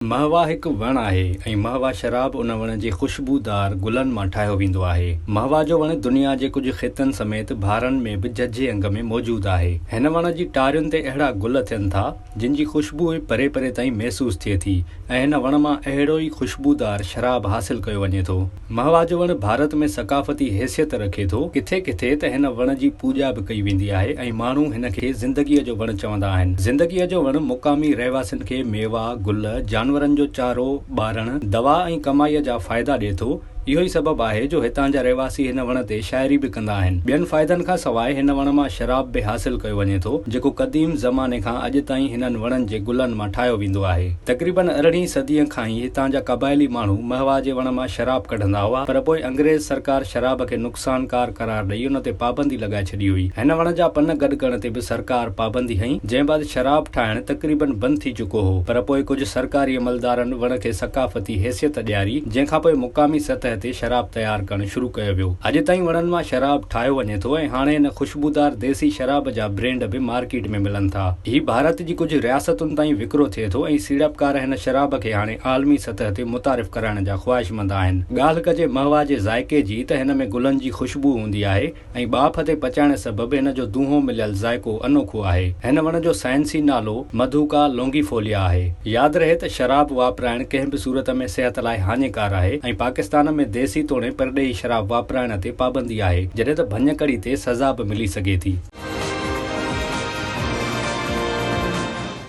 महवा हिकु वण आहे ऐं महवा शराब उन वण जे ख़ुशबूदार गुलनि मां ठाहियो वेंदो आहे। महवा जो वण दुनिया जे कुझु ख़ितनि समेत भारनि में बि जजे अंग में मौजूदु आहे। हिन वण जी टारियुनि ते अहिड़ा गुल थियनि था जिन जी ख़ुशबू परे परे ताईं महसूस थिए थी ऐं हिन वण मां अहिड़ो ई ख़ुशबूदार शराब हासिल कयो वञे थो। महवा जो वण भारत में सकाफ़ती हैसियत रखे थो। किथे किथे त हिन वण जी पूॼा बि कई वेंदी आहे ऐं माण्हू हिन खे ज़िंदगीअ जो वण चवंदा आहिनि। ज़िंदगीअ जो वण मुक़ामी रहवासियुनि खे मेवा, गुल, जानवरनि जो चारो ॿारण, दवा ऐं कमाईअ जा फ़ाइदा ॾिए थो। इहो ई सबबु आहे जो हितां जा रहवासी हिन वण ते शाइरी बि कंदा आहिनि। ॿियनि फ़ाइदनि खां सवाइ हिन वण मां शराब बि हासिल कयो वञे थो जेको क़दीम ज़माने खां अॼु ताईं हिननि वणनि जे गुलनि मां ठाहियो वेंदो आहे। तक़रीबन 18वीं सदीअ खां ई हितां जा क़बाइली माण्हू महवा जे वण मां शराब कढंदा हुआ, पर पोइ अंग्रेज़ सरकार शराब खे नुक़सानकार करार ॾेई उन ते पाबंदी लॻाए छॾी हुई। हिन वण जा पन गॾु करण ते बि सरकार पाबंदी हई, जंहिं बाद शराब ठाहिण तक़रीबन बंदि थी चुको हो। पर पोइ कुझु सरकारी अमलदारनि वण खे सकाफ़ती हैसियत ॾियारी, जंहिंखां पोइ मुक़ामी सतह ते शराब तयारु करणु शुरू कयो वियो। अॼु ताईं वणनि मां शराब ठाहियो वञे थो ऐं हाणे हिन ख़ुशबूदार देसी शराब जा ब्रांड बि मार्केट में मिलनि था। ही भारत जी कुझु रियासतुनि ताईं विकिरो थिए थो ऐं सीड़पकार हिन शराब खे हाणे आलमी सतह ते मुतारिफ़ कराइण जा ख़्वाहिशमंद आहिनि। ॻाल्हि कजे महवा जे ज़ाइक़े जी त हिन में गुलनि जी ख़ुशबू हूंदी आहे ऐं ॿाफ ते पचाइण सबबि हिन जो दूंहों मिलियल ज़ाइक़ो अनोखो आहे। हिन वण जो साइंसी नालो मधुका लोंगीफोलिया आहे। यादि रहे त शराब वापराइण कंहिं बि सूरत में सिहत लाइ हानिकार आहे ऐं पाकिस्तान में देसी तोड़े परॾेही शराब वापराइण ते पाबंदी आहे, जॾहिं त भञकड़ी ते सज़ा बि मिली सघे थी।